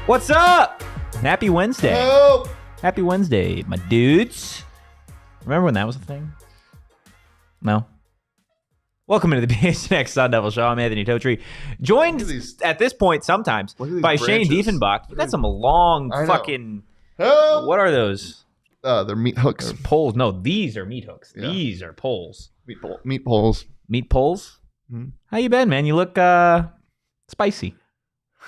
What's up? Happy Wednesday. Oh. Happy Wednesday, my dudes. Remember when that was a thing? No? Welcome into the PHNX Sun Devils show. I'm Anthony Totri. Joined at this point sometimes by Shane Diefenbach. You got some long fucking... What are those? They're meat hooks. They're poles. No, these are meat hooks. Yeah. These are poles. Meat poles. Meat poles? Mm-hmm. How you been, man? You look spicy.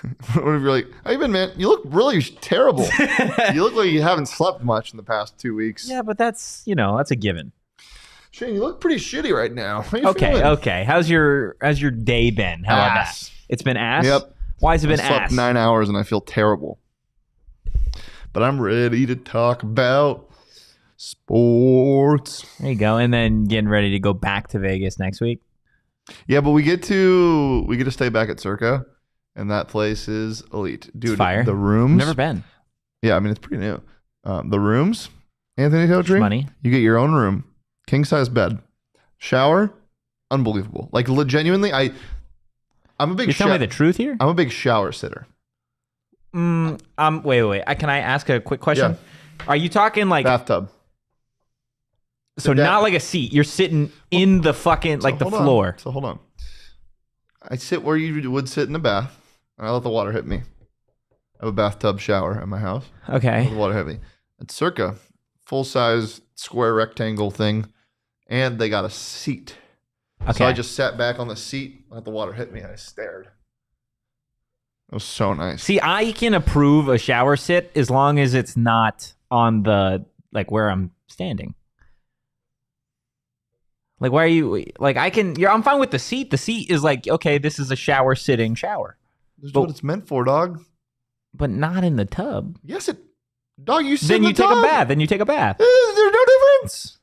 What if you're like, how you been, man? You look really terrible. You look like you haven't slept much in the past 2 weeks. Yeah, but that's a given. Shane, you look pretty shitty right now. How you okay, feeling? Okay. How's your day been? How about that? It's been ass? Yep. Why has it been I slept ass? 9 hours and I feel terrible. But I'm ready to talk about sports. There you go. And then getting ready to go back to Vegas next week. Yeah, but we get to stay back at Circa, and that place is elite. Dude, it's fire. The rooms. Never been. Yeah, I mean, it's pretty new. The rooms, Anthony Totri, money. You get your own room, king size bed, shower, unbelievable. Like genuinely, I'm a big. You tell me the truth here. I'm a big shower sitter. Wait. Can I ask a quick question? Yeah. Are you talking like bathtub? So not like a seat. You're sitting in the fucking the floor. So hold on. I sit where you would sit in the bath, and I let the water hit me. I have a bathtub shower at my house. Okay. The water hit me. It's Circa, full size square rectangle thing, and they got a seat. Okay. So I just sat back on the seat, let the water hit me, and I stared. It was so nice. See, I can approve a shower sit as long as it's not on the where I'm standing. Like, why are you I'm fine with the seat. The seat is okay, this is a shower sitting shower. This is what it's meant for, dog. But not in the tub. Yes, dog, you sit Then in the you take tub. a bath. Then you take a bath. There's no difference.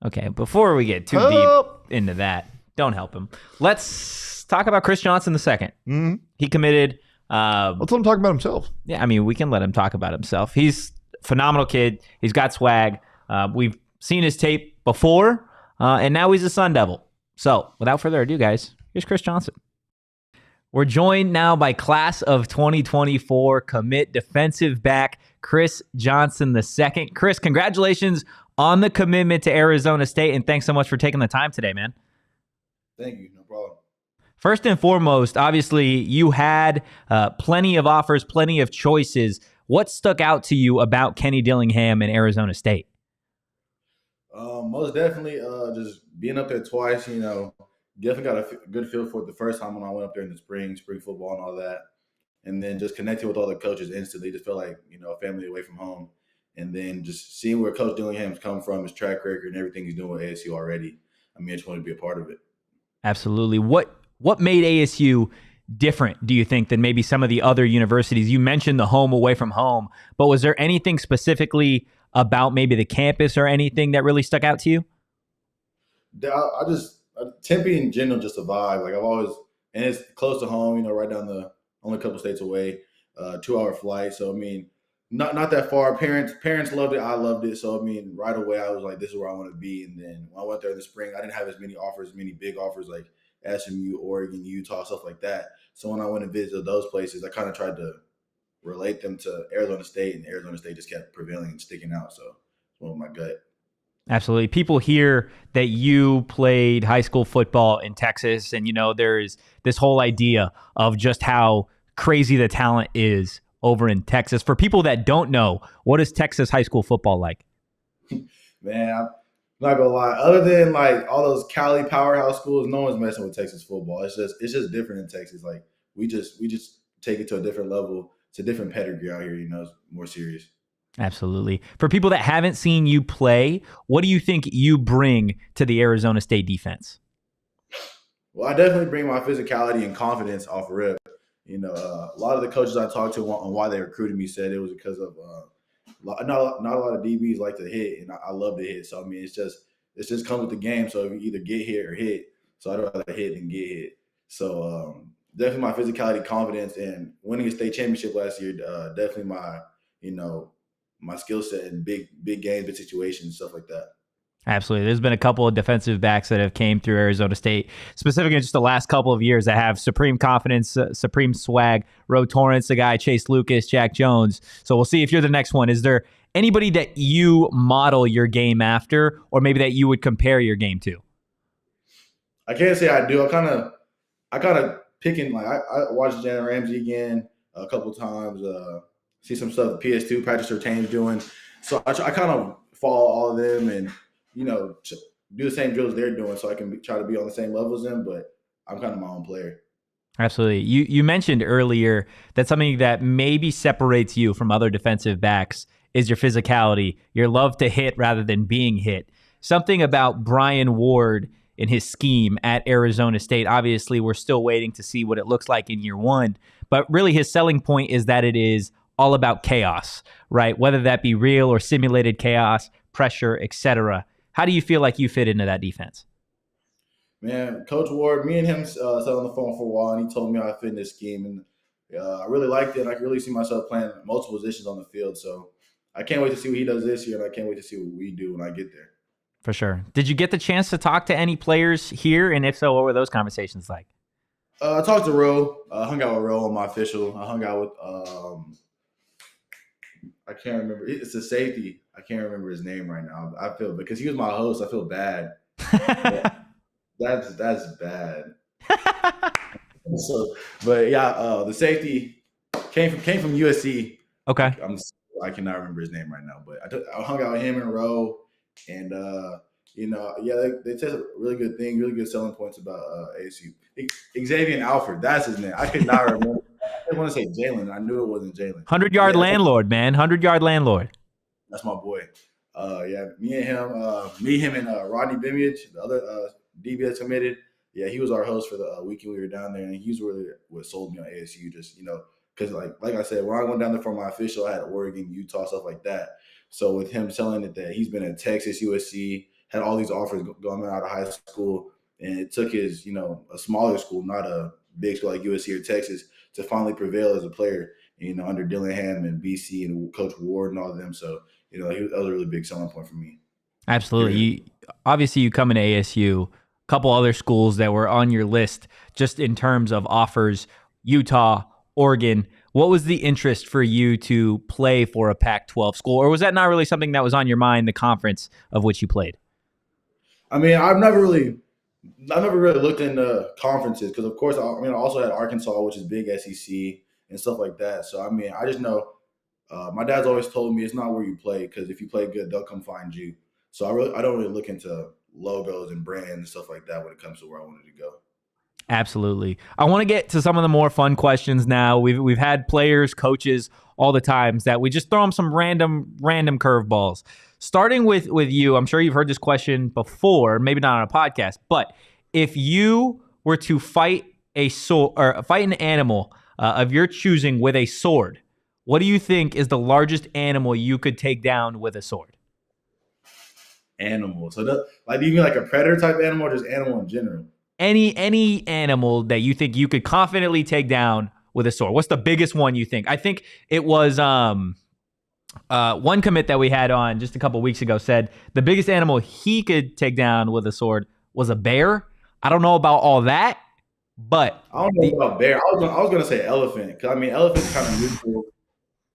Okay, before we get too deep into that, don't help him. Let's talk about Chris Johnson II. Mm-hmm. He committed. Let's let him talk about himself. Yeah, I mean, we can let him talk about himself. He's a phenomenal kid. He's got swag. We've seen his tape before, and now he's a Sun Devil. So, without further ado, guys, here's Chris Johnson. We're joined now by class of 2024 commit defensive back Chris Johnson II. Chris, congratulations on the commitment to Arizona State, and thanks so much for taking the time today, man. Thank you. No problem. First and foremost, obviously, you had plenty of offers, plenty of choices. What stuck out to you about Kenny Dillingham and Arizona State? Most definitely, just being up there twice, definitely got a good feel for it the first time when I went up there in the spring football and all that. And then just connecting with all the coaches instantly, just felt like, a family away from home. And then just seeing where Coach Dillingham's come from, his track record and everything he's doing with ASU already. I mean, I just wanted to be a part of it. Absolutely. What made ASU different, do you think, than maybe some of the other universities? You mentioned the home away from home, but was there anything specifically about maybe the campus or anything that really stuck out to you? Tempe in general, just a vibe. I've always, and it's close to home, right down only a couple states away, 2-hour flight. So, I mean, not that far. Parents loved it. I loved it. So, I mean, right away, I was like, this is where I want to be. And then when I went there in the spring, I didn't have as many big offers like SMU, Oregon, Utah, stuff like that. So when I went and visited those places, I kind of tried to relate them to Arizona State, and Arizona State just kept prevailing and sticking out. So it's one of my gut. Absolutely. People hear that you played high school football in Texas, and, there's this whole idea of just how crazy the talent is over in Texas. For people that don't know, what is Texas high school football like? Man, I'm not gonna lie. Other than all those Cali powerhouse schools, no one's messing with Texas football. It's just different in Texas. We just take it to a different level. It's a different pedigree out here. It's more serious. Absolutely. For people that haven't seen you play, what do you think you bring to the Arizona State defense? Well, I definitely bring my physicality and confidence off rip. A lot of the coaches I talked to on why they recruited me said it was because of not a lot of DBs like to hit, and I love to hit. So I mean, it's just comes with the game. So if you either get hit or hit, so I'd rather hit than get hit. So definitely my physicality, confidence, and winning a state championship last year. Definitely my my skill set in big games, big situations, stuff like that. Absolutely. There's been a couple of defensive backs that have came through Arizona State, specifically in just the last couple of years, that have supreme confidence, supreme swag. Ro Torrance, the guy, Chase Lucas, Jack Jones. So we'll see if you're the next one. Is there anybody that you model your game after, or maybe that you would compare your game to? I can't say I do. I kind of picking, like, I watched Jalen Ramsey again a couple times, see some stuff PS2, Patrick Surtain's doing. So I kind of follow all of them and, do the same drills they're doing so I can try to be on the same level as them, but I'm kind of my own player. Absolutely. You mentioned earlier that something that maybe separates you from other defensive backs is your physicality, your love to hit rather than being hit. Something about Brian Ward in his scheme at Arizona State. Obviously, we're still waiting to see what it looks like in year one, but really his selling point is that it is all about chaos, right? Whether that be real or simulated chaos, pressure, etc. How do you feel like you fit into that defense? Man, Coach Ward, me and him sat on the phone for a while, and he told me how I fit in this scheme, and I really liked it. And I can really see myself playing multiple positions on the field. So I can't wait to see what he does this year, and I can't wait to see what we do when I get there. For sure. Did you get the chance to talk to any players here? And if so, what were those conversations like? I talked to Ro. I hung out with Ro on my official. I hung out with I can't remember. It's a safety. I can't remember his name right now. I feel, because he was my host, I feel bad. That's bad. So, but yeah, the safety came from USC. Okay. I cannot remember his name right now, but I hung out with him and Ro, and they said really good things, really good selling points about ASU. Xavier Alford, that's his name. I could not remember. I didn't want to say Jalen. I knew it wasn't Jalen. 100-yard landlord, man. 100-yard landlord. That's my boy. Me and him and Rodney Bimage, the other DB that's committed. Yeah, he was our host for the weekend we were down there, and he's really what sold me on ASU. Just because like I said, when I went down there for my official, I had Oregon, Utah, stuff like that. So with him telling it that he's been at Texas, USC, had all these offers going out of high school, and it took his a smaller school, not a big school like USC or Texas, to finally prevail as a player. Under Dillingham and BC and Coach Ward and all of them. So that was a really big selling point for me. Absolutely. Obviously, you come into ASU. A couple other schools that were on your list just in terms of offers, Utah, Oregon. What was the interest for you to play for a Pac-12 school? Or was that not really something that was on your mind, the conference of which you played? I mean, I've never really looked into conferences because, of course, I also had Arkansas, which is big SEC and stuff like that. So, I mean, I just know my dad's always told me it's not where you play, because if you play good, they'll come find you. So I don't really look into logos and brands and stuff like that when it comes to where I wanted to go. Absolutely. I want to get to some of the more fun questions now. We've had players, coaches, all the times that we just throw them some random curveballs. Starting with you, I'm sure you've heard this question before, maybe not on a podcast, but if you were to fight an animal of your choosing with a sword, what do you think is the largest animal you could take down with a sword? Animal. So, do you mean like a predator type animal, or just animal in general? Any animal that you think you could confidently take down with a sword. What's the biggest one you think? I think it was one commit that we had on just a couple weeks ago said the biggest animal he could take down with a sword was a bear. I don't know about all that, but I don't know about bear. I was gonna say elephant, because elephant's kind of neutral,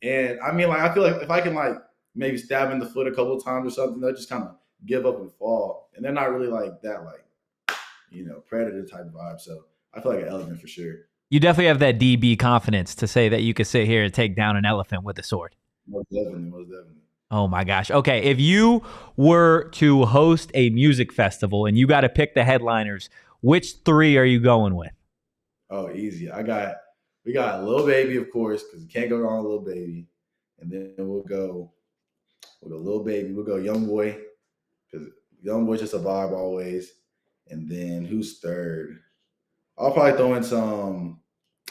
and I feel like if I can maybe stab in the foot a couple of times or something, they'll just kind of give up and fall, and they're not really like that, predator type vibe. So I feel like an elephant for sure. You definitely have that DB confidence to say that you could sit here and take down an elephant with a sword. Most definitely. Oh my gosh. Okay, if you were to host a music festival and you got to pick the headliners, which three are you going with? Oh, easy. We got Lil Baby, of course, because you can't go wrong with Lil Baby, and then we'll go Lil Baby. We'll go Young Boy, because Young Boy's just a vibe always. And then who's third? I'll probably throw in some.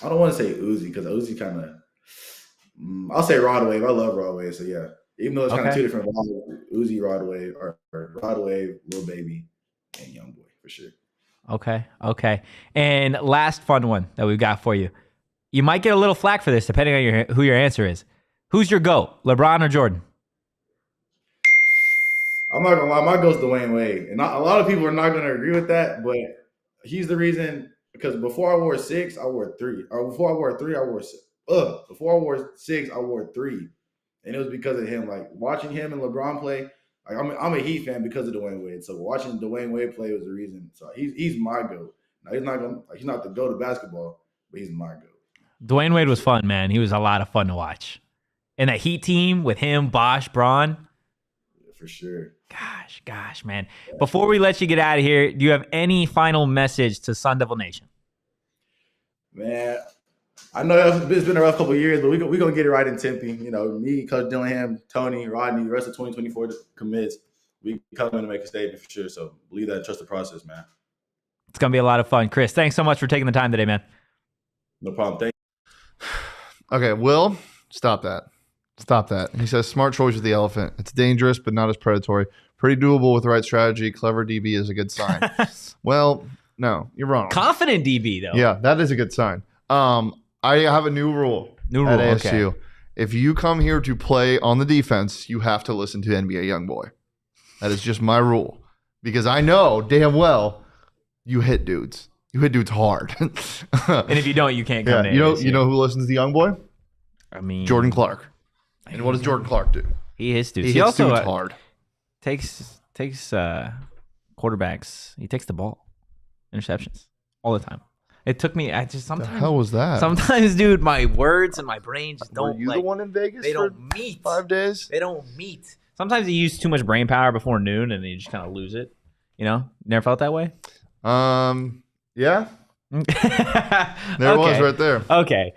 I don't want to say Uzi, because Uzi kind of. I'll say Rod Wave. I love Rod Wave, so yeah. Even though it's kind of two different vibes, Uzi, Rod Wave, or Rod Wave, Lil Baby, and Young Boy for sure. Okay. And last fun one that we've got for you. You might get a little flack for this, depending on who your answer is. Who's your GOAT, LeBron or Jordan? I I'm not gonna lie, my goes Dwayne Wade, and a lot of people are not gonna agree with that, but he's the reason. Because before I wore 6, I wore 3, or before I wore 3, I wore 6. Before I wore 6, I wore 3, and it was because of him. Like watching him and LeBron play. Like I'm a Heat fan because of Dwayne Wade. So watching Dwayne Wade play was the reason. So he's my GOAT. Now he's not the GOAT of basketball, but he's my GOAT. Dwayne Wade was fun, man. He was a lot of fun to watch. And that Heat team with him, Bosh, Braun. Yeah, for sure. Gosh, man. Before we let you get out of here, do you have any final message to Sun Devil Nation? Man, I know it's been a rough couple of years, but we're going to get it right in Tempe. You know, me, Coach Dillingham, Tony, Rodney, the rest of 2024 commits. We coming to make a statement for sure. So believe that and trust the process, man. It's going to be a lot of fun. Chris, thanks so much for taking the time today, man. No problem. Thank you. Okay, Will, stop that. Stop that. He says, smart choice with the elephant. It's dangerous, but not as predatory. Pretty doable with the right strategy. Clever DB is a good sign. Well, no, you're wrong. Confident DB, though. Yeah, that is a good sign. I have a new rule at ASU. Okay. If you come here to play on the defense, you have to listen to NBA Youngboy. That is just my rule. Because I know damn well you hit dudes. You hit dudes hard. And if you don't, you can't come in. You know who listens to Youngboy? I mean, Jordan Clark. And what does Jordan Clark do? He hits dudes. He hits also dudes hard. Takes quarterbacks. He takes the ball. Interceptions all the time. It took me. Sometimes. The hell was that? Sometimes, dude, my words and my brain just don't. Were you the one in Vegas? They don't meet. 5 days. They don't meet. Sometimes you use too much brain power before noon, and then you just kind of lose it. You know, never felt that way. Yeah. There it was right there. Okay.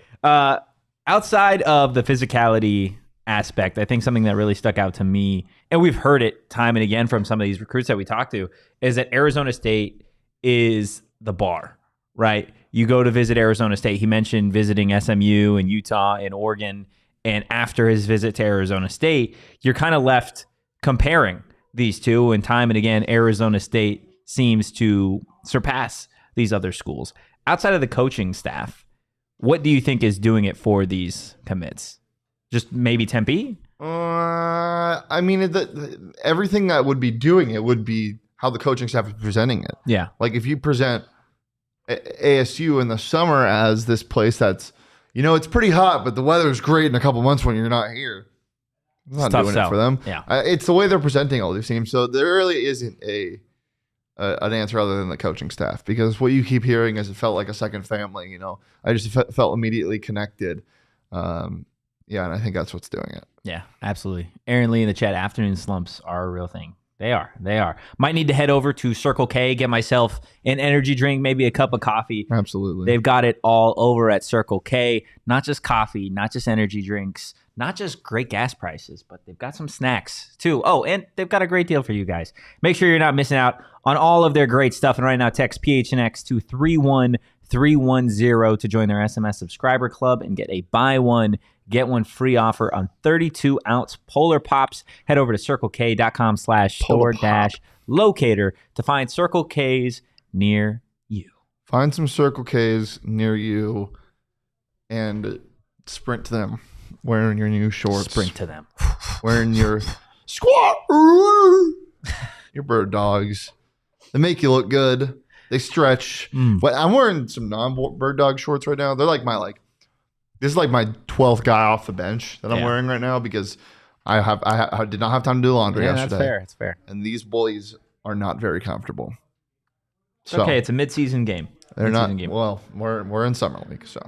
Outside of the physicality aspect, I think something that really stuck out to me, and we've heard it time and again from some of these recruits that we talked to, is that Arizona State is the bar, right? You go to visit Arizona State. He mentioned visiting SMU and Utah and Oregon. And after his visit to Arizona State, you're kind of left comparing these two. And time and again, Arizona State seems to surpass these other schools. Outside of the coaching staff, what do you think is doing it for these commits? Just maybe Tempe? I mean, everything that would be doing it would be how the coaching staff is presenting it. Yeah. Like if you present ASU in the summer as this place that's, you know, it's pretty hot, but the weather's great in a couple months when you're not here. It's not doing it for them. Yeah. It's the way they're presenting all these teams. So there really isn't an answer other than the coaching staff, because what you keep hearing is it felt like a second family. You know, I just felt immediately connected. Yeah, and I think that's what's doing it. Yeah, absolutely. Aaron Lee in the chat, afternoon slumps are a real thing. They are. Might need to head over to Circle K, get myself an energy drink, maybe a cup of coffee. Absolutely. They've got it all over at Circle K. Not just coffee, not just energy drinks, not just great gas prices, but they've got some snacks too. Oh, and they've got a great deal for you guys. Make sure you're not missing out on all of their great stuff. And right now, text PHNX to 31310 to join their SMS subscriber club and get a buy one, get one free offer on 32-ounce Polar Pops. Head over to circlek.com/store-locator to find Circle K's near you. Find some Circle K's near you and sprint to them wearing your new shorts. Sprint to them. Wearing your squat. Your bird dogs. They make you look good. They stretch. But I'm wearing some non-bird dog shorts right now. They're like this is like my 12th guy off the bench that I'm wearing right now because I did not have time to do laundry yesterday. That's fair. And these boys are not very comfortable. Okay, it's a mid-season game. They're not. Well, we're in summer league, so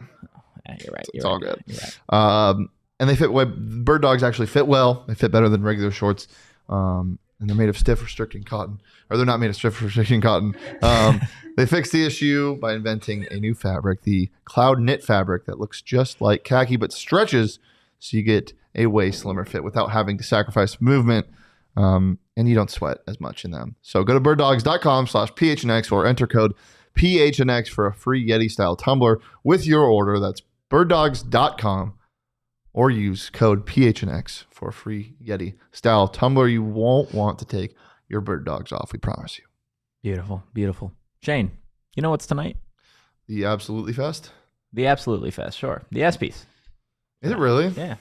you're right. It's all good. You're right. And they fit well. Bird dogs actually fit well. They fit better than regular shorts. And they're made of stiff restricting cotton. Or they're not made of stiff restricting cotton. They fixed the issue by inventing a new fabric, the cloud knit fabric that looks just like khaki but stretches so you get a way slimmer fit without having to sacrifice movement. And you don't sweat as much in them. So go to birddogs.com/PHNX or enter code PHNX for a free Yeti style tumbler with your order. That's birddogs.com or use code PHNX for a free Yeti style tumbler. You won't want to take your bird dogs off, we promise you. Beautiful, beautiful. Shane, you know what's tonight? The Absolutely Fest? The Absolutely Fest, sure. The ESPYs. Is it really? Yeah.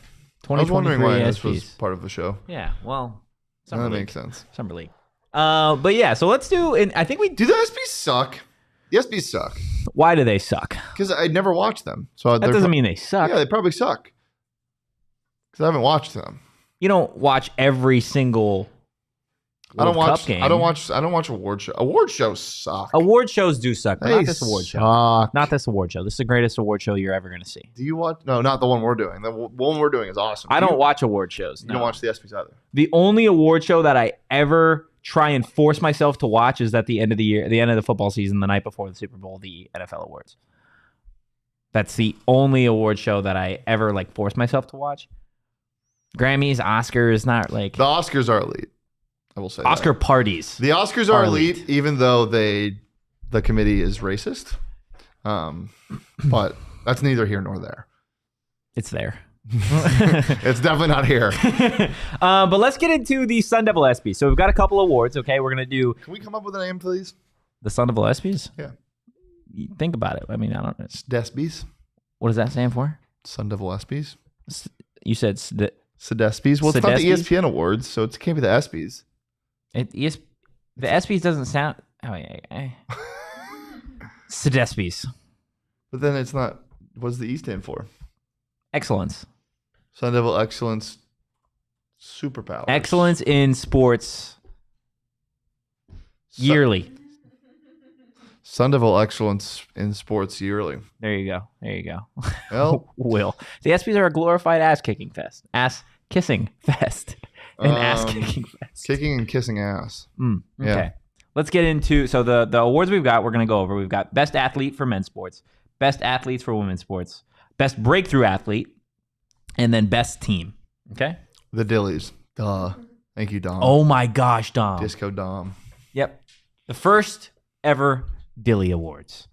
I was wondering why this was ESPYs. part of the show. Yeah, well, Summer That league. makes sense. Summer league. But yeah, so let's do. And I think we Do the ESPYs suck? The ESPYs suck Why do they suck? because I never watched them. So That doesn't mean they suck. Yeah, they probably suck because I haven't watched them. You don't watch every single World Cup game. I don't watch award shows. Award shows suck. Award shows do suck, but not this award show. suck. Not this award show. This is the greatest award show you're ever going to see. Do you watch? No, not the one we're doing. The one we're doing is awesome. I don't watch award shows. You No. don't watch the ESPYs either. The only award show that I ever try and force myself to watch is at the end of the year, the end of the football season, the night before the Super Bowl, the NFL awards. That's the only award show that I ever like force myself to watch. Grammys, Oscars, not like The Oscars are elite. I will say Oscar that. parties. The Oscars are elite, even though the committee is racist. But that's neither here nor there. It's there. It's definitely not here. But let's get into the Sun Devil ESPY. So we've got a couple awards. Okay, we're gonna do Can we come up with a name, please? the Sun Devil ESPYs. Yeah. You think about it. I mean, I don't know. Sedespys. What does that stand for? Sun Devil ESPYs. You said Sedespys. Well, it's not the Sedespys? ESPN awards, so it can't be the ESPYs. the ESPYs doesn't sound. Oh yeah. Sedespys. But then it's not. What does the E stand for? Excellence. Sun Devil Excellence Superpowers. Excellence in sports yearly. Sun Devil Excellence in Sports yearly. There you go. There you go. Well, Will. The ESPYs are a glorified ass-kicking fest. Ass-kissing fest. An ass-kicking fest. kicking and kissing ass. Okay. Yeah. Let's get into so the awards we've got, we're going to go over. We've got best athlete for men's sports, best athletes for women's sports, best breakthrough athlete, and then best team. Okay? The Dillies. Duh. Thank you, Dom. Oh my gosh, Dom. Disco Dom. Yep. The first ever Dilly Awards.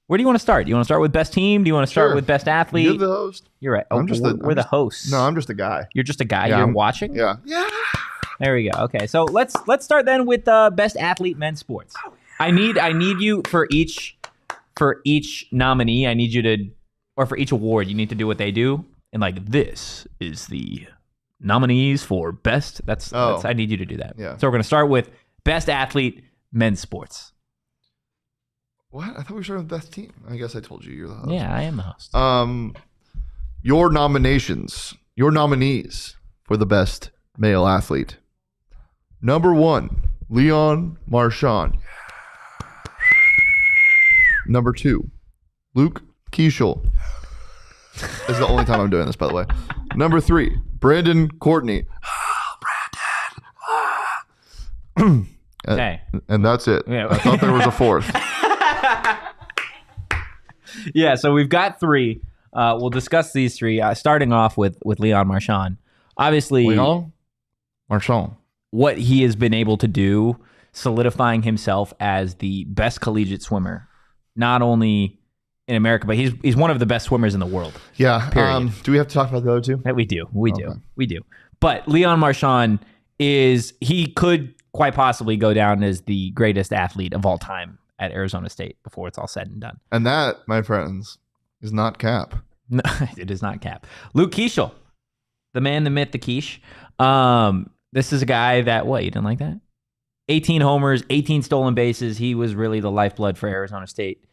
Where do you want to start? Do you want to start with best team? Do you want to start Sure. with best athlete? You're the host. You're right. I'm just the- we're the hosts. No, I'm just a guy. You're just a guy. Yeah, You're I'm- watching? Yeah. Yeah. There we go. Okay, so let's start then with best athlete men's sports. I need you for each nominee. I need you to, or for each award, you need to do what they do. And like, this is the nominees for best. That's I need you to do that. Yeah. So we're gonna start with best athlete men's sports. What? I thought we were starting with best team. I guess I told you you're the host. Yeah, I am the host. Your nominees for the best male athlete. Number 1, Leon Marchand. Number 2, Luke Keeschel. This is the only time I'm doing this, by the way. Number 3, Brandon Courtney. Okay. And that's it. Yeah. I thought there was a fourth. Yeah, so we've got 3. We'll discuss these 3. Starting off with Leon Marchand. Obviously, Leon Marchand. what he has been able to do, solidifying himself as the best collegiate swimmer, not only in America, but he's one of the best swimmers in the world. Yeah. Period. Do we have to talk about the other two? That we do. We Okay. do. But Leon Marchand he could quite possibly go down as the greatest athlete of all time at Arizona State before it's all said and done. And that, my friends, is not cap. No, it is not cap. Luke Keeschel, the man, the myth, the quiche. This is a guy that, what, you didn't like that? 18 homers, 18 stolen bases. He was really the lifeblood for Arizona State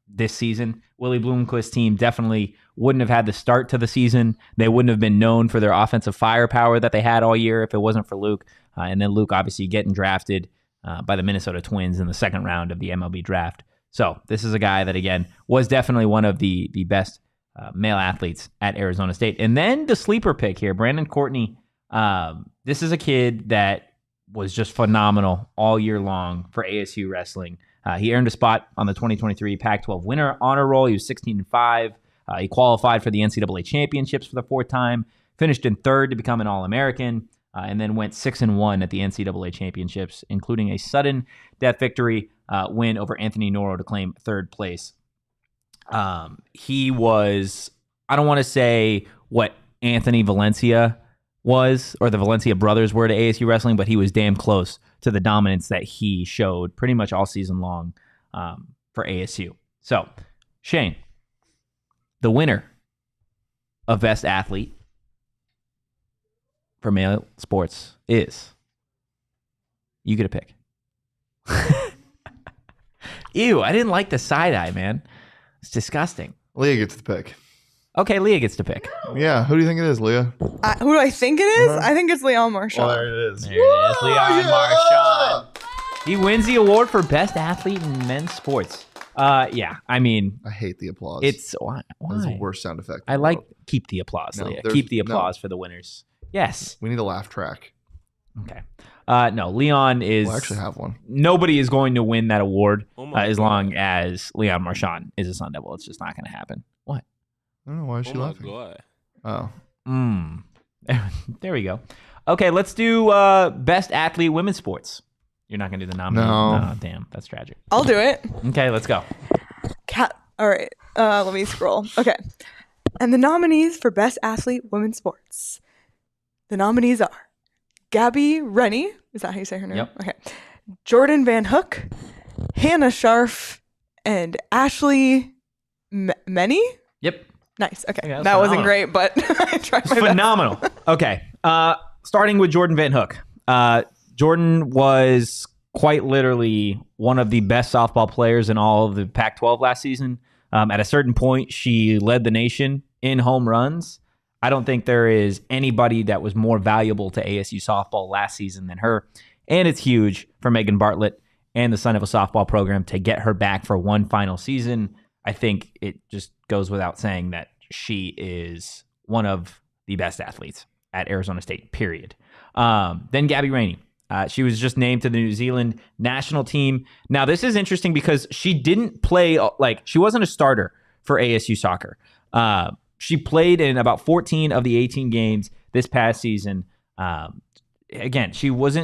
this season. Willie Bloomquist's team definitely wouldn't have had the start to the season. They wouldn't have been known for their offensive firepower that they had all year if it wasn't for Luke. And then Luke obviously getting drafted by the Minnesota Twins in the second round of the MLB draft. So this is a guy that, again, was definitely one of the best male athletes at Arizona State. And then the sleeper pick here, Brandon Courtney. This is a kid that was just phenomenal all year long for ASU wrestling. He earned a spot on the 2023 Pac-12 winner honor roll. He was 16-5. He qualified for the NCAA championships for the 4th time, finished in 3rd to become an All-American, and then went 6-1 at the NCAA championships, including a sudden death victory win over Anthony Noro to claim 3rd place. He was, I don't want to say what Anthony Valencia was, or the Valencia brothers were to ASU wrestling, but he was damn close to the dominance that he showed pretty much all season long for ASU. So, Shane, the winner of Best Athlete for male sports is, you get a pick. Ew, I didn't like the side eye, man. It's disgusting. Leah gets the pick. Okay, Leah gets to pick. Yeah, who do you think it is, Leah? Who do I think it is? I think it's Leon Marchand. Well, there it is. There it is, Leon Marchand. He wins the award for best athlete in men's sports. Yeah, I mean, I hate the applause. it's why? That's the worst sound effect. I like keep the applause, No, Leah. there's- Keep the applause for the winners. Yes. We need a laugh track. Okay. No, Leon is. We'll actually have one. Nobody is going to win that award as God. long as Leon Marchand is a Sun Devil. It's just not going to happen. What? I don't know. Why is she Oh my laughing? God. Oh. There we go. Okay, let's do best athlete women's sports. You're not going to do the nominee? No. Oh, damn. That's tragic. I'll do it. Okay, let's go. All right. Let me scroll. Okay. And the nominees for Best Athlete Women's Sports. The nominees are Gabi Rennie. Is that how you say her name? Yep. Okay. Jordan Van Hook, Hannah Scharf, and Ashley Menny. Yep. Nice. Okay. Yeah, that's that wasn't phenomenal. great, but I tried my best. Phenomenal. Okay. Starting with Jordan Van Hook. Jordan was quite literally one of the best softball players in all of the Pac-12 last season. At a certain point, she led the nation in home runs. I don't think there is anybody that was more valuable to ASU softball last season than her. And it's huge for Megan Bartlett and the Sun Devil softball program to get her back for one final season. I think it just goes without saying that she is one of the best athletes at Arizona State, period. Then Gabi Rennie. She was just named to the New Zealand national team. Now, this is interesting because she didn't play, she wasn't a starter for ASU soccer. She played in about 14 of the 18 games this past season. Again, she was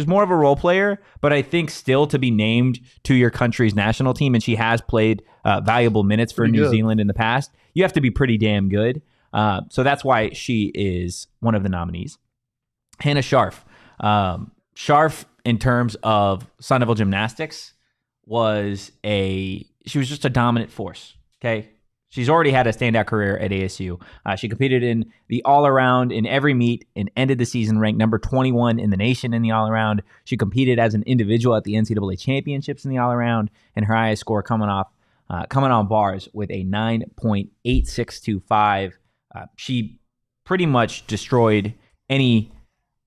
more of a role player, but I think still to be named to your country's national team, and she has played valuable minutes for New Zealand in the past, you have to be pretty damn good. So that's why she is one of the nominees. Hannah Scharf. Scharf, in terms of Sun Devil gymnastics, she was just a dominant force. Okay. She's already had a standout career at ASU. She competed in the all-around in every meet and ended the season ranked number 21 in the nation in the all-around. She competed as an individual at the NCAA championships in the all-around, and her highest score coming on bars with a 9.8625. She pretty much destroyed any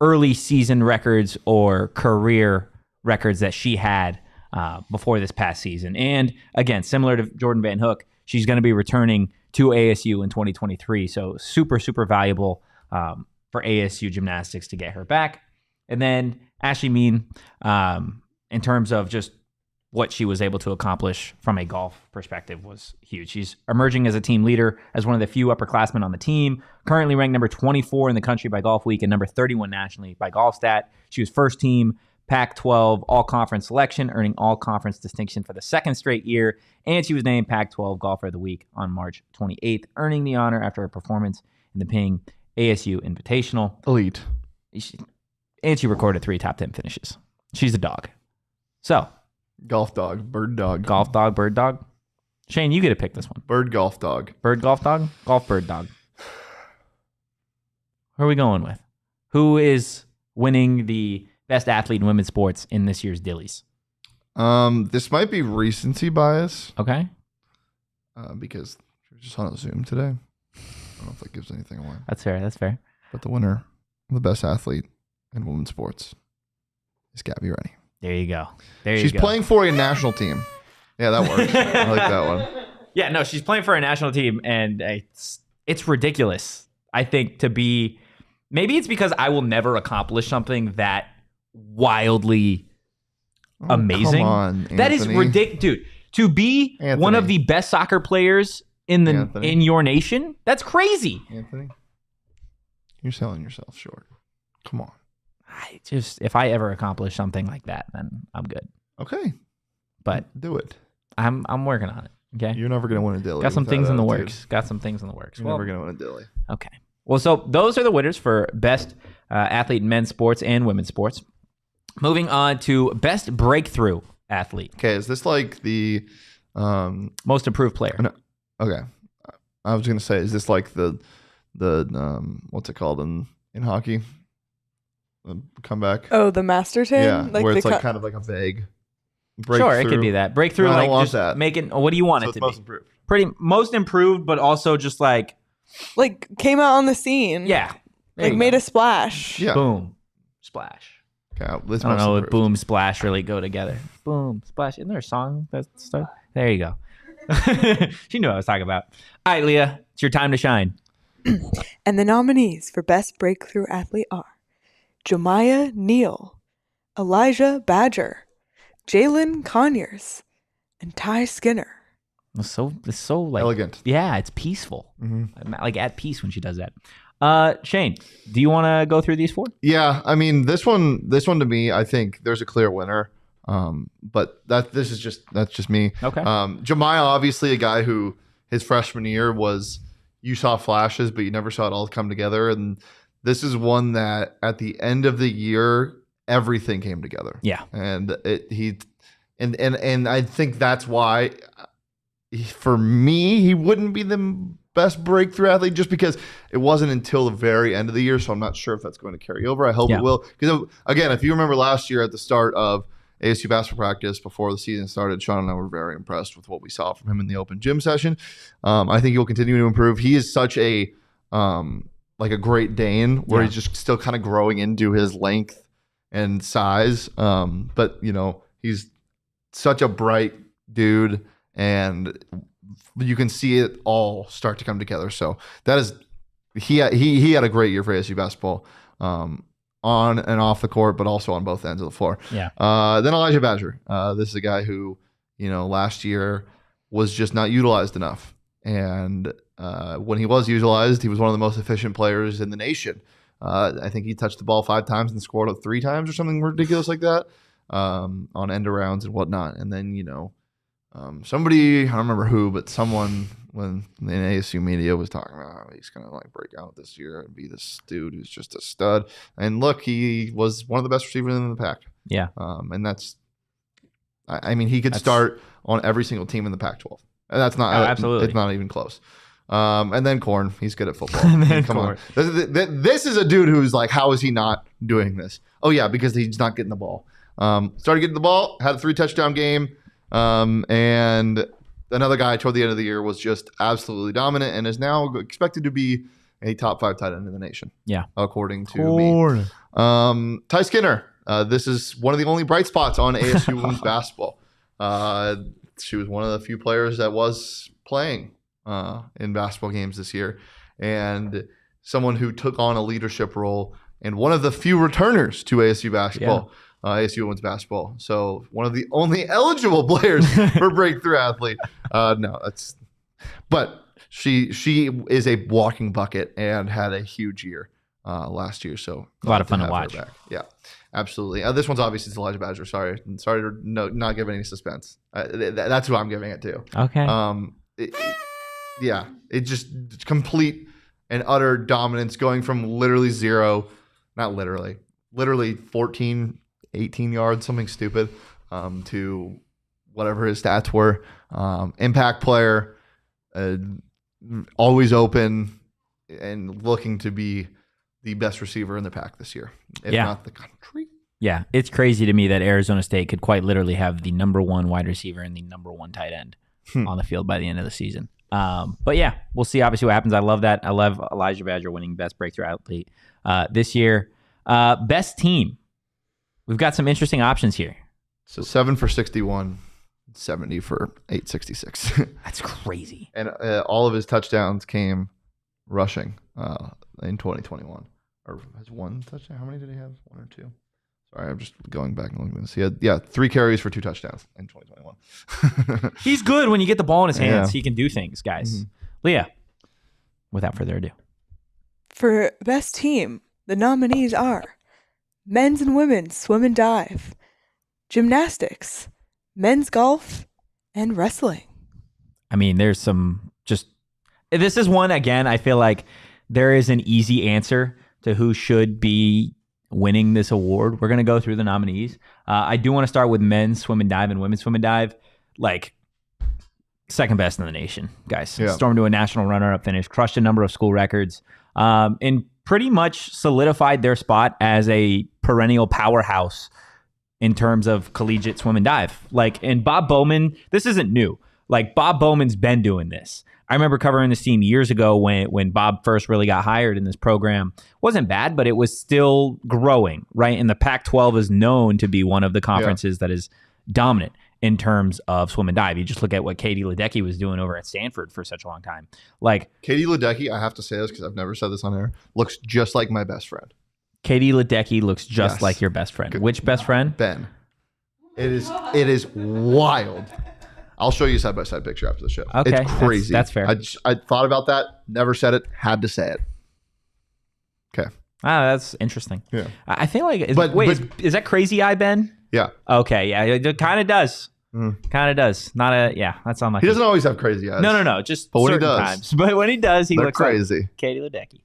early season records or career records that she had before this past season. And again, similar to Jordan Van Hook, she's going to be returning to ASU in 2023. So super, super valuable for ASU gymnastics to get her back. And then Ashley Mean, in terms of just what she was able to accomplish from a golf perspective, was huge. She's emerging as a team leader, as one of the few upperclassmen on the team, currently ranked number 24 in the country by Golf Week and number 31 nationally by GolfStat. She was first team Pac-12 all-conference selection, earning all-conference distinction for the second straight year, and she was named Pac-12 Golfer of the Week on March 28th, earning the honor after her performance in the Ping ASU Invitational. Elite. And she recorded 3 top 10 finishes. She's a dog. So, Golf dog. Bird dog. golf dog, bird dog. Shane, you get to pick this one. Bird golf dog. Bird golf dog? Golf bird dog. Who are we going with? Who is winning the best athlete in women's sports in this year's Dillies? This might be recency bias Okay. because she was just on a Zoom today. I don't know if that gives anything away. That's fair. That's fair. But the winner, the best athlete in women's sports, is Gabi Rennie. There you go. There you She's go. playing for a national team. Yeah, that works. I like that one. Yeah, no, she's playing for a national team, and it's ridiculous. I think to be, maybe it's because I will never accomplish something that wildly amazing. Come on, that is Anthony. ridiculous, dude. To be one of Anthony. the best soccer players in Anthony. in your nation, that's crazy. Anthony, you're selling yourself short. Come on. If I ever accomplish something like that, then I'm good. Okay, But do it. I'm working on it. Okay. You're never gonna win a dilly. Got some with that things in the attitude. works. Got some things in the works. You're Well, never gonna win a dilly. okay. Well, so those are the winners for best athlete in men's sports and women's sports. Moving on to best breakthrough athlete, Okay, is this like the most improved player. No. Okay, I was gonna say, is this like the what's it called in hockey? comeback. Oh, the Masterton? Yeah, where it's the like kind of like a vague breakthrough. Sure, it could be that. Breakthrough, No, I don't like want just that. making, what do you want So it it's to most be? improved. Most improved, but also just like, like came out on the scene. yeah. there Like you made go. a splash. Yeah. Boom. Splash. Okay, I don't know if improved. boom, splash really go together. Boom, splash. Isn't there a song that starts? There you go. She knew what I was talking about. All right, Leah, it's your time to shine. And the nominees for Best Breakthrough Athlete are Jamiya Neal, Elijhah Badger, Jalen Conyers, and Ty Skinner. It's so like Elegant. Yeah, it's peaceful. Mm-hmm. I'm like at peace when she does that. Shane, do you want to go through these 4? Yeah, I mean this one to me, I think there's a clear winner. But that's just me. Okay. Jamiya, obviously a guy who his freshman year was, you saw flashes, but you never saw it all come together. And this is one that at the end of the year, everything came together. Yeah. And and I think that's why for me, he wouldn't be the best breakthrough athlete just because it wasn't until the very end of the year. So I'm not sure if that's going to carry over. I hope it will. Because again, if you remember last year at the start of ASU basketball practice before the season started, Sean and I were very impressed with what we saw from him in the open gym session. I think he'll continue to improve. He is such a like a Great Dane where he's just still kind of growing into his length and size. But you know, he's such a bright dude, and you can see it all start to come together. So that is, he had a great year for ASU basketball. On and off the court, but also on both ends of the floor. Yeah. Then Elijhah Badger. This is a guy who, last year was just not utilized enough. And when he was utilized, he was one of the most efficient players in the nation. I think he touched the ball 5 times and scored 3 times or something ridiculous like that on end arounds and whatnot. And then, somebody, I don't remember who, but someone when in ASU media was talking about how he's going to like break out this year and be this dude who's just a stud. And look, he was one of the best receivers in the pack. Yeah. And that's, I mean, he could start on every single team in the Pac-12. And that's not, absolutely. It's not even close. And then Corn, he's good at football. I mean, come on. This is a dude who's like, how is he not doing this? Oh yeah, because he's not getting the ball. Started getting the ball, had a 3 touchdown game. And another guy toward the end of the year was just absolutely dominant and is now expected to be a top 5 tight end in the nation. Yeah. According to me. Ty Skinner. This is one of the only bright spots on ASU women's basketball. She was one of the few players that was playing in basketball games this year, and someone who took on a leadership role and one of the few returners to ASU basketball. ASU women's basketball. So one of the only eligible players for breakthrough athlete. But she is a walking bucket and had a huge year last year. So a lot of fun to watch. Yeah, absolutely. This one's obviously Elijhah Badger. Sorry to not give any suspense. That's who I'm giving it to. Okay. It just complete and utter dominance, going from literally zero, not literally 14, 18 yards, something stupid, to whatever his stats were. Impact player, always open and looking to be the best receiver in the pack this year, if not the country. Yeah, it's crazy to me that Arizona State could quite literally have the number 1 wide receiver and the number 1 tight end on the field by the end of the season. But yeah, we'll see obviously what happens. I love that. I love Elijhah Badger winning Best Breakthrough Athlete this year. Best team. We've got some interesting options here. So 7 for 61, 70 for 866. That's crazy. And all of his touchdowns came rushing in 2021. Or has 1 touchdown? How many did he have? 1 or 2? Sorry, I'm just going back and looking at this. He had 3 carries for 2 touchdowns in 2021. He's good when you get the ball in his hands. He can do things, guys. Mm-hmm. Leah, without further ado. For Best Team, the nominees are men's and women's swim and dive, gymnastics, men's golf, and wrestling. I mean, there's some this is one, again, I feel like there is an easy answer to who should be winning this award. We're going to go through the nominees. I do want to start with men's swim and dive and women's swim and dive. Like, second best in the nation, guys. Yeah. Stormed to a national runner-up finish, crushed a number of school records, and pretty much solidified their spot as a perennial powerhouse in terms of collegiate swim and dive. Like, and Bob Bowman, this isn't new. Like, Bob Bowman's been doing this. I remember covering this team years ago when Bob first really got hired in this program. Wasn't bad, but it was still growing, right? And the Pac-12 is known to be one of the conferences that is dominant in terms of swim and dive. You just look at what Katie Ledecky was doing over at Stanford for such a long time. Like, Katie Ledecky, I have to say this because I've never said this on air, looks just like my best friend. Katie Ledecky looks just like your best friend. Which best friend? Ben. It is wild. I'll show you a side-by-side picture after the show. Okay, it's crazy. That's fair. I thought about that, never said it, had to say it. Okay. That's interesting. Yeah. I feel like, is that Crazy Eye Ben? Yeah. Okay, yeah, it kind of does. Kind of does. Not a, yeah, that's on my He doesn't always have crazy eyes. No. Just but when he certain does, times. But when he does, he looks crazy. Like Katie Ledecky.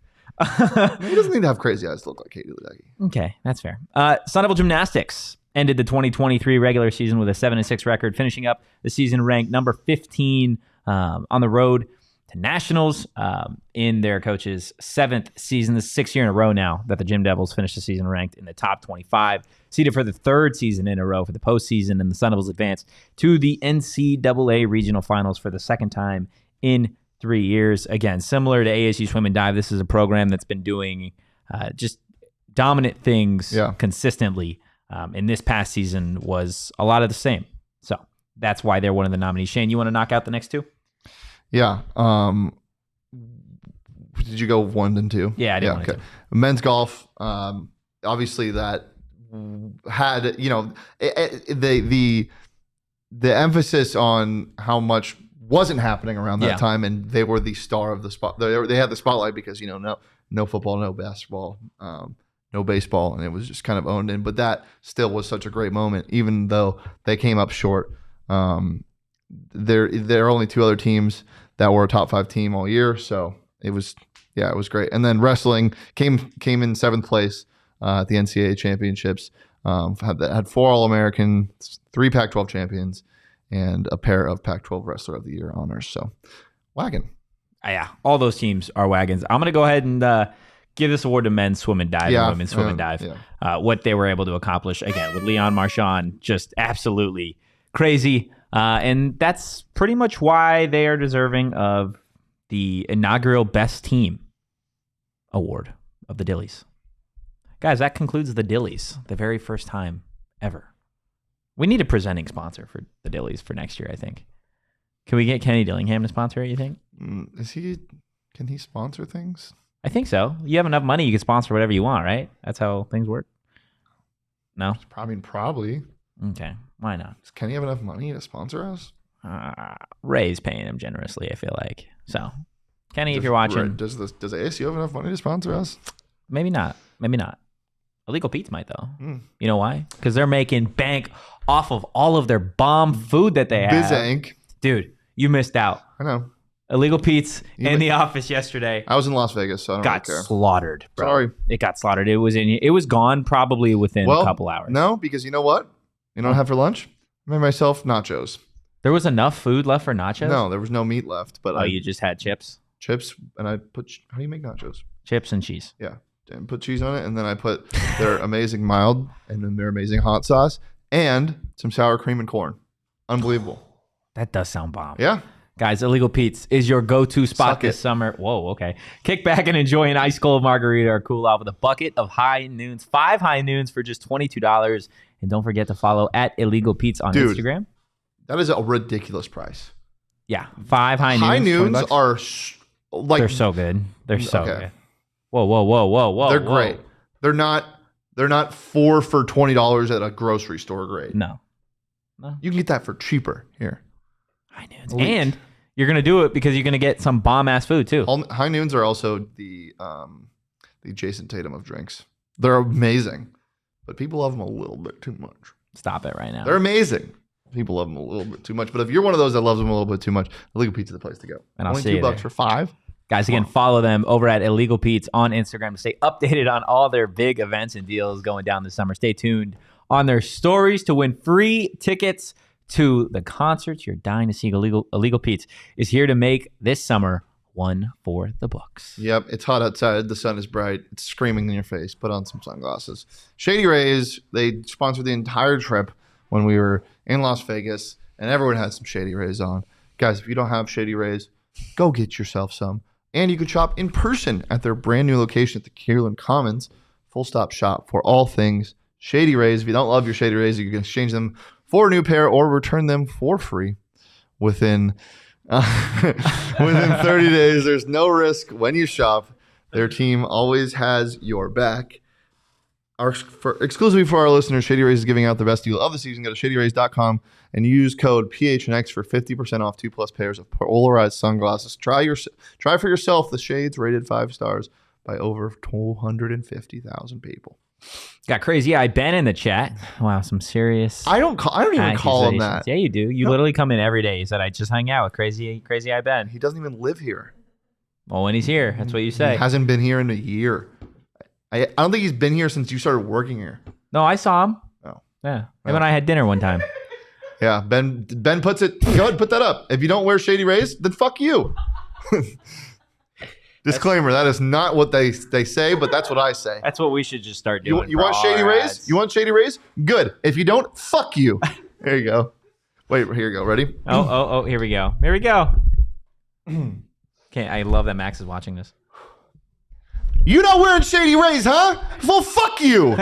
He doesn't need to have crazy eyes to look like Katie Ledecky. Okay, that's fair. Sun Devil Gymnastics ended the 2023 regular season with a 7-6 record, finishing up the season ranked number 15 on the road to nationals in their coach's 7th season. This is 6th year in a row now that the Gym Devils finished the season ranked in the top 25, seeded for the 3rd season in a row for the postseason, and the Sun Devils advanced to the NCAA regional finals for the 2nd time in 3 years. Again, similar to ASU Swim and Dive, this is a program that's been doing just dominant things consistently. And this past season was a lot of the same. So that's why they're one of the nominees. Shane, you want to knock out the next two? Yeah. Did you go 1 and 2? Yeah, I did. Okay. Men's golf, obviously that had, the emphasis on how much wasn't happening around that time, and they were the star of the spot. They had the spotlight because, no football, no basketball, no baseball, and it was just kind of owned in. But that still was such a great moment, even though they came up short. There are only 2 other teams that were a top 5 team all year, so it was great. And then wrestling came in 7th place at the NCAA championships. Had 4 All-Americans, 3 Pac-12 champions, and a pair of Pac-12 Wrestler of the Year honors. So, wagon. Yeah, all those teams are wagons. I'm going to go ahead and give this award to men's swim and dive and women's swim and dive. Yeah. What they were able to accomplish, again, with Leon Marchand, just absolutely crazy. And that's pretty much why they are deserving of the inaugural Best Team award of the Dillies. Guys, that concludes the Dillies, the very first time ever. We need a presenting sponsor for the Dillies for next year, I think. Can we get Kenny Dillingham to sponsor it, you think? Can he sponsor things? I think so. You have enough money, you can sponsor whatever you want, right? That's how things work. No? Probably. Okay. Why not? Does Kenny have enough money to sponsor us? Ray's paying him generously, I feel like. So, Kenny, if you're watching. Does ASU have enough money to sponsor us? Maybe not. Illegal Pete's might, though. You know why? Because they're making bank off of all of their bomb food that they have. Bizank. Dude, you missed out. I know. Illegal Pete's in the office yesterday. I was in Las Vegas, so I don't really care. Got slaughtered, bro. Sorry. It got slaughtered. It was gone probably within a couple hours. No, because you know what? You know what I had for lunch? I made myself nachos. There was enough food left for nachos? No, there was no meat left. But you just had chips? Chips, and I put... How do you make nachos? Chips and cheese. Yeah. And put cheese on it, and then I put their amazing mild and then their amazing hot sauce and some sour cream and corn. Unbelievable. That does sound bomb. Yeah. Guys, Illegal Pete's is your go-to spot this summer. Whoa, okay. Kick back and enjoy an ice cold margarita or cool off with a bucket of high noons. 5 high noons for just $22. And don't forget to follow at Illegal Pete's on Instagram. That is a ridiculous price. Yeah, 5 high noons. High noons are like... They're so good. They're so good. Whoa. They're great. They're not 4 for $20 at a grocery store grade. No. You can get that for cheaper here. High noons. And you're going to do it because you're going to get some bomb-ass food, too. High noons are also the Jason Tatum of drinks. They're amazing, but people love them a little bit too much. Stop it right now. They're amazing. People love them a little bit too much, but if you're one of those that loves them a little bit too much, Illegal Pete's the place to go. And I'll Only see you $2 for 5. Guys, again, follow them over at Illegal Pete's on Instagram to stay updated on all their big events and deals going down this summer. Stay tuned on their stories to win free tickets to the concerts you're dying to see. Illegal Pete's is here to make this summer one for the books. Yep, it's hot outside. The sun is bright. It's screaming in your face. Put on some sunglasses. Shady Rays, they sponsored the entire trip when we were in Las Vegas, and everyone had some Shady Rays on. Guys, if you don't have Shady Rays, go get yourself some. And you can shop in person at their brand new location at the Kierland Commons. Full stop shop for all things Shady Rays. If you don't love your Shady Rays, you can exchange them for a new pair or return them for free within 30 days. There's no risk when you shop. Their team always has your back. Exclusively for our listeners, Shady Rays is giving out the best deal of the season. Go to shadyrays.com and use code PHNX for 50% off 2+ pairs of polarized sunglasses. Try for yourself the shades rated 5 stars by over 250,000 people. Got Crazy Eye Ben in the chat. Wow, some serious. I don't even call him that. Yeah, you do. You literally come in every day. He said, I just hang out with Crazy Eye Ben. He doesn't even live here. Well, when he's here, that's what you say. He hasn't been here in a year. I don't think he's been here since you started working here. No, I saw him. Oh. Yeah. Him and I had dinner one time. Yeah, Ben puts it. Go ahead and put that up. If you don't wear Shady Rays, then fuck you. Disclaimer, that is not what they say, but that's what I say. That's what we should just start doing. You want Shady Rays? Ads. You want Shady Rays? Good. If you don't, fuck you. There you go. Wait, here you go. Ready? Oh, here we go. Here we go. Okay, I love that Max is watching this. You not wearing Shady Rays, huh? Well, fuck you.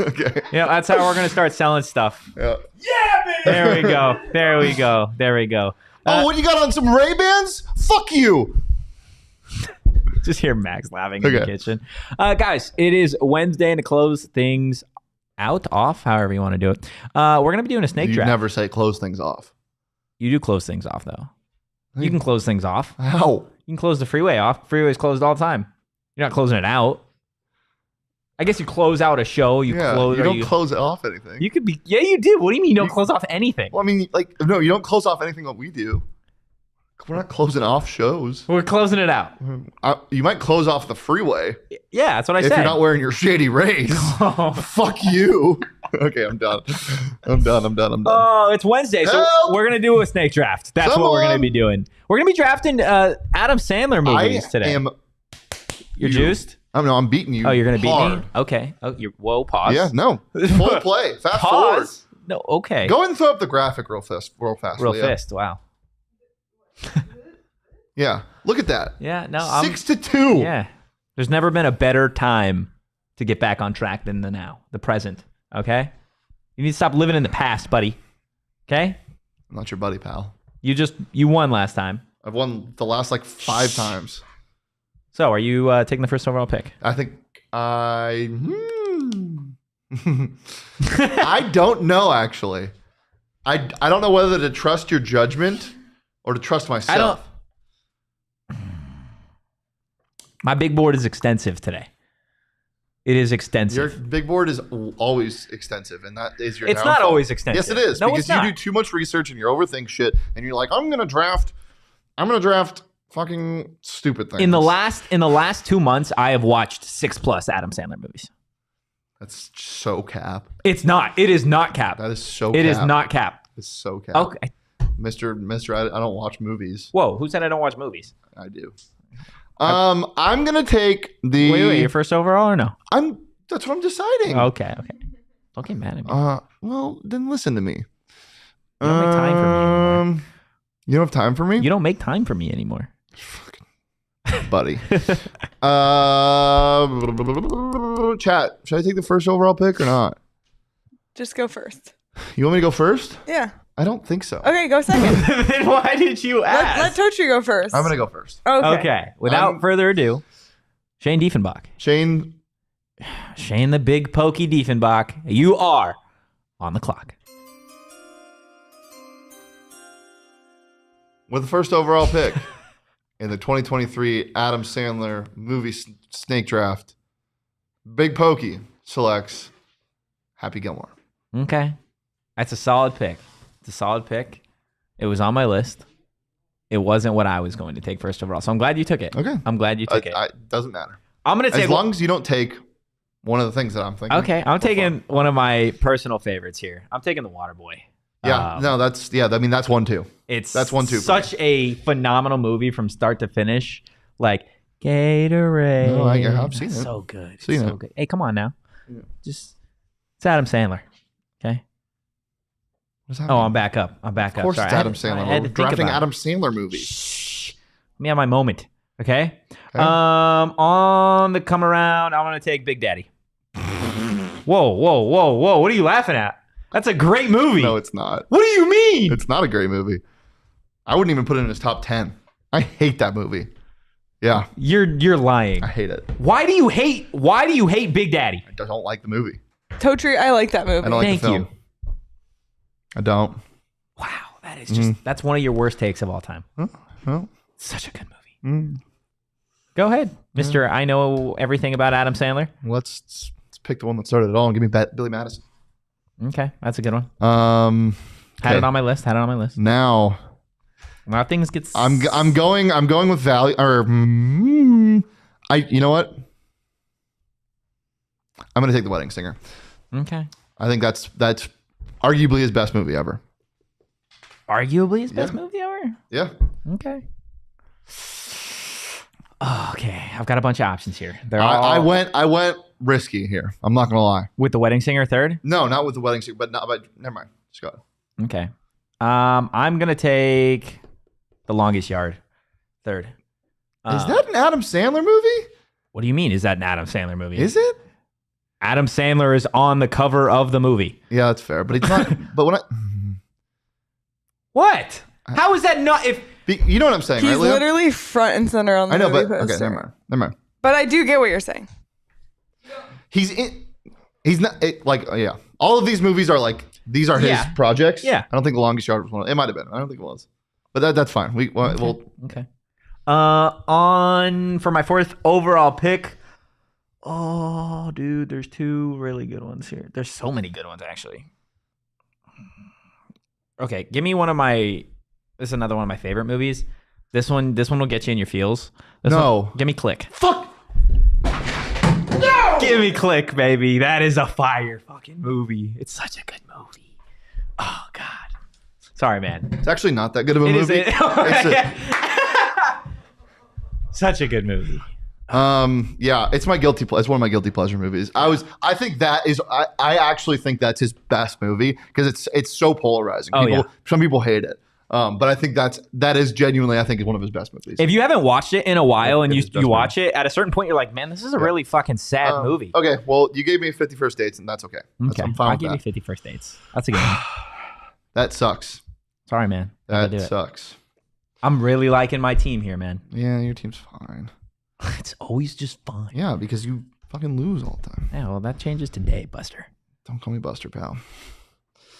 Okay. Yeah, that's how we're going to start selling stuff. Yeah, baby. There we go. There we go. There we go. what you got on some Ray-Bans? Fuck you. Just hear Max laughing in the kitchen. Guys, it is Wednesday, and to close things off, however you want to do it. We're going to be doing a snake You draft. never say close things off. You do close things off, though. You can close things off. How? You can close the freeway off. Freeway's closed all the time. You're not closing it out. I guess you close out a show. You don't close it off anything. You could be. Yeah, you do. What do you mean you don't close off anything? Well, I mean, no, you don't close off anything that we do. We're not closing off shows. We're closing it out. You might close off the freeway. Yeah, that's what I said. If you're not wearing your Shady Rays. Fuck you. Okay, I'm done. I'm done. Oh, it's Wednesday, so Help! we're going to do a snake draft. That's what we're going to be doing. We're going to be drafting Adam Sandler movies today. You're juiced? I'm beating you. Oh, you're going to beat hard. me? Okay. Oh, whoa, pause. Yeah, no. Full play. Fast forward. Pause? No, okay. Go ahead and throw up the graphic real fast. Real Leah. fast, wow. Yeah, look at that. Yeah, no. 6-2. Yeah. There's never been a better time to get back on track than the now, the present, okay? You need to stop living in the past, buddy, okay? I'm not your buddy, pal. You won last time. I've won the last 5 times. So, are you taking the first overall pick? I think I don't know, actually. I don't know whether to trust your judgment or to trust myself. My big board is extensive today. It is extensive. Your big board is always extensive, and that is your It's downfall. not always extensive. Yes, it is. No, because it's not. you do too much research and you overthink shit, and you're like, I'm gonna draft fucking stupid things. In the last 2 months, I have watched 6+ Adam Sandler movies. That's so cap. It's not. It is not cap. That is so It cap. is not cap. It's so cap. Okay. Mister, I don't watch movies. Whoa, who said I don't watch movies? I do. I'm gonna take the. Wait, your first overall or no? That's what I'm deciding. Okay. Don't get mad at me. Well, then listen to me. You don't make time for me anymore. You don't have time for me? You don't make time for me anymore. Buddy. Chat, should I take the first overall pick or not? Just go first. You want me to go first? Yeah. I don't think so. Okay, go second. Then why did you ask? Let Tochi go first. I'm going to go first. Okay. Without further ado, Shane Diefenbach. Shane the big pokey Diefenbach. You are on the clock. with the first overall pick in the 2023 Adam Sandler movie snake draft, Big Pokey selects Happy Gilmore. Okay. That's a solid pick. It's a solid pick. It was on my list. It wasn't what I was going to take first overall. So I'm glad you took it. Okay. I'm glad you took it. Doesn't matter. I'm going to take as long as you don't take one of the things that I'm thinking. Okay. I'm taking one of my personal favorites here. I'm taking the Water Boy. Yeah, no, that's I mean, that's 1-2. That's 1-2. Such a phenomenal movie from start to finish. Like Gatorade. No, I've seen it. So good. Seen so it. good. Hey, come on now. Yeah. It's Adam Sandler. Okay. What does that Oh, mean? I'm back up. Of course, it's Adam Sandler. We're drafting Adam Sandler movies. Shh. Let me have my moment. Okay. Okay. On the come around, I'm gonna take Big Daddy. Whoa. What are you laughing at? That's a great movie. No, it's not. What do you mean? It's not a great movie. I wouldn't even put it in his top 10. I hate that movie. Yeah, You're lying. I hate it. Why do you hate Big Daddy? I don't like the movie. Totri, I like that movie. I don't like Thank the film. you. I don't. Wow, that is just that's one of your worst takes of all time. Well, Such a good movie. Go ahead, Mr. Mm. I know everything about Adam Sandler. let's pick the one that started it all and give me Billy Madison. Okay, that's a good one. Had Okay. it on my list. Now Now things get. I'm going with value or you know what? I'm gonna take The Wedding Singer. Okay. I think that's arguably his best movie ever. Arguably his best movie ever. Yeah. Okay. Oh, okay, I've got a bunch of options here. I went risky here. I'm not gonna lie. with The Wedding Singer third. No, not with The Wedding Singer, but never mind. Just go ahead. Okay. I'm gonna take The Longest Yard third. Is that an Adam Sandler movie? What do you mean? Is that an Adam Sandler movie? Is it? Adam Sandler is on the cover of the movie. Yeah, that's fair. But it's not. But when What? How is that not? you know what I'm saying, He's right, Leo? literally front and center on the I know, movie but okay, poster. never mind. But I do get what you're saying. He's not yeah. All of these movies are like these are his Yeah. projects. Yeah. I don't think The Longest Yard was one. It might have been. I don't think it was. But that's fine. We'll Okay. On for my fourth overall pick. Oh, dude, there's two really good ones here. There's so many good ones, actually. Okay, give me one of my. This is another one of my favorite movies. This one will get you in your feels. No. Give me Click. fuck. Give me Click, baby. That is a fire fucking movie. It's such a good movie. Oh God. Sorry, man. It's actually not that good of a It is. movie. Such a good movie. Yeah, it's my guilty. It's one of my guilty pleasure movies. I think that is. I actually think that's his best movie because it's so polarizing. Some people hate it. But I think that is genuinely, I think, is one of his best movies. If you haven't watched it in a while and It's his best you watch it, at a certain point you're like, man, this is a really fucking sad movie. Okay, well, you gave me 50 First Dates, and that's okay. Okay, I'm fine I'll with give you that. 50 First Dates. That's a good one. That sucks. Sorry, man. Gotta do That it. sucks. I'm really liking my team here, man. Yeah, your team's fine. It's always just fun. Yeah, because you fucking lose all the time. Yeah, well, that changes today, Buster. Don't call me Buster, pal.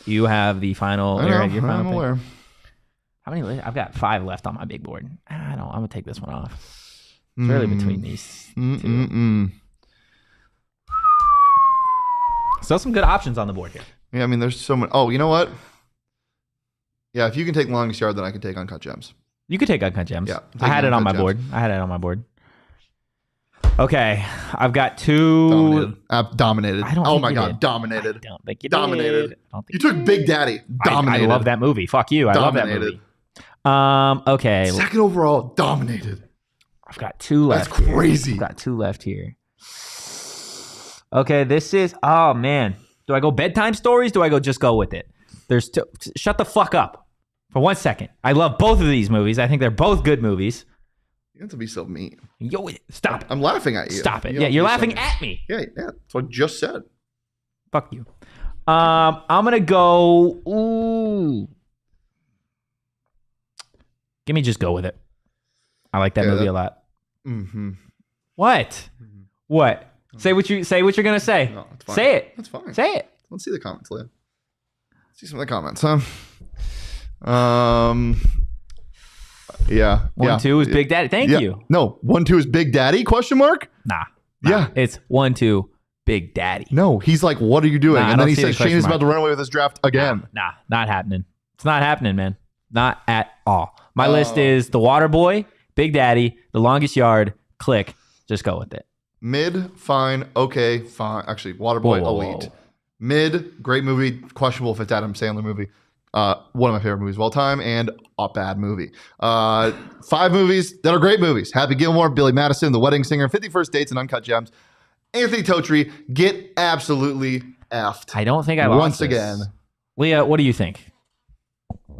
You have the final. I know, your final I'm pick. aware. How many? I've got 5 left on my big board. I'm gonna take this one off. It's really between these two. Still some good options on the board here. Yeah, I mean, there's so many. Oh, you know what? Yeah, if you can take Longest Yard, then I can take Uncut Gems. You could take Uncut Gems. Yeah, I had it on my Uncut Gems. board. Okay, I've got 2. Dominated. I don't Oh think my you God, did. dominated. I don't think you Dominated. did. I don't You think took Big Daddy. Dominated. I love that movie. Fuck you. I love that Dominated. movie. Okay, Second overall, dominated. I've got 2 left. That's crazy. I've got 2 left here. Okay, this is. Oh man, do I go bedtime stories? Do I just go with it? There's 2. Shut the fuck up for 1 second. I love both of these movies. I think they're both good movies. You have to be so mean. Yo, stop it. I'm laughing at you. Stop it. You Yeah, have you're to be so laughing mean. at me. Yeah, that's what I just said. Fuck you. I'm gonna go. Ooh. Give me just go with it. I like that movie a lot. Mm-hmm. What? What? Say what you're gonna say. No, it's fine. Say it. That's fine. Say it. Let's see the comments, Leah. See some of the comments, huh? Yeah. 1, 2 is Big Daddy. Thank you. No, 1, 2 is Big Daddy? Question mark? Nah. Yeah. It's 1, 2, Big Daddy. No, he's like, what are you doing? Nah, I and don't then he see the says question Shane is mark. about to run away with this draft again. Nah, not happening. It's not happening, man. Not at all. My list is The Water Boy, Big Daddy, The Longest Yard, Click. Just go with it. Mid, fine, okay, fine. Actually, Waterboy, Whoa, whoa, elite. whoa. Mid, great movie. Questionable if it's Adam Sandler movie. One of my favorite movies of all time, and a bad movie. 5 movies that are great movies. Happy Gilmore, Billy Madison, The Wedding Singer, 51st Dates, and Uncut Gems. Anthony Totri, get absolutely effed. I don't think I once lost this. again. Leah, what do you think?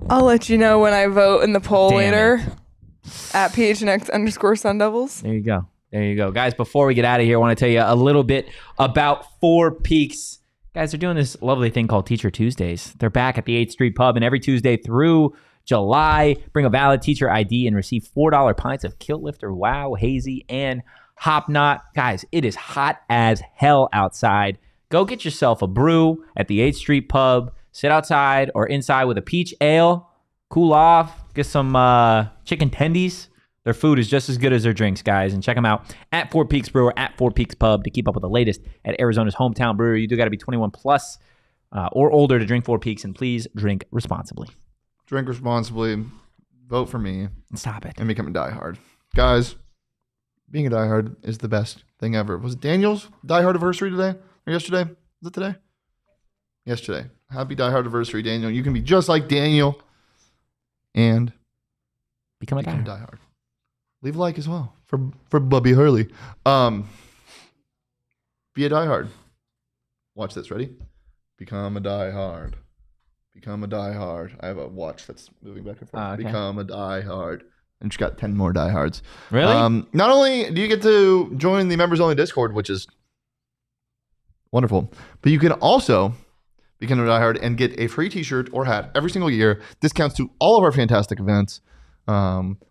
I'll let you know when I vote in the poll Damn later it. at PHNX _Sun Devils. There you go. There you go. Guys, before we get out of here, I want to tell you a little bit about Four Peaks. Guys, they're doing this lovely thing called Teacher Tuesdays. They're back at the 8th Street Pub, and every Tuesday through July, bring a valid teacher ID and receive $4 pints of Kilt Lifter, Wow, Hazy, and Hop Knot. Guys, it is hot as hell outside. Go get yourself a brew at the 8th Street Pub. Sit outside or inside with a peach ale. Cool off. Get some chicken tendies. Their food is just as good as their drinks, guys. And check them out at Four Peaks Brewer, at Four Peaks Pub to keep up with the latest at Arizona's hometown brewery. You do got to be 21 plus or older to drink Four Peaks, and please drink responsibly. Drink responsibly. Vote for me. Stop it. And become a diehard. Guys, being a diehard is the best thing ever. Was it Daniel's diehard anniversary today? Or yesterday? Was it today? Yesterday. Happy diehard anniversary, Daniel. You can be just like Daniel and Become a diehard. diehard. Leave a like as well for Bubby Hurley. Be a diehard. Watch this. Ready? Become a diehard. Become a diehard. I have a watch that's moving back and forth. Okay. Become a diehard. And just got 10 more diehards. Really? Not only do you get to join the members only Discord, which is wonderful, but you can also become a diehard and get a free t-shirt or hat every single year. Discounts to all of our fantastic events.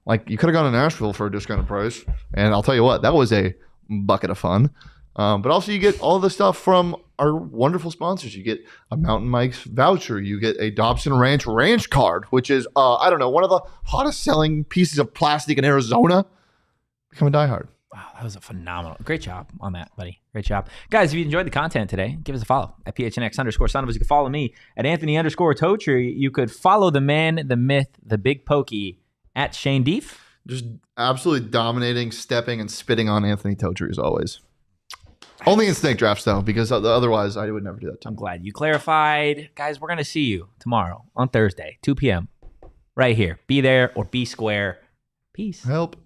Like you could have gone to Nashville for a discounted price, and I'll tell you what, that was a bucket of fun. But also you get all the stuff from our wonderful sponsors. You get a Mountain Mike's voucher. You get a Dobson Ranch card, which is, I don't know, one of the hottest selling pieces of plastic in Arizona. Become a diehard. Wow, that was a phenomenal. Great job on that, buddy. Great job. Guys, if you enjoyed the content today, give us a follow at PHNX _Sun Devils. You can follow me at Anthony _Totri. You could follow the man, the myth, the big pokey at Shane Deef. Just absolutely dominating, stepping, and spitting on Anthony Totri as always. Only in snake drafts, though, because otherwise I would never do that to him. I'm glad you clarified. Guys, we're going to see you tomorrow on Thursday, 2 p.m. right here. Be there or be square. Peace. Help.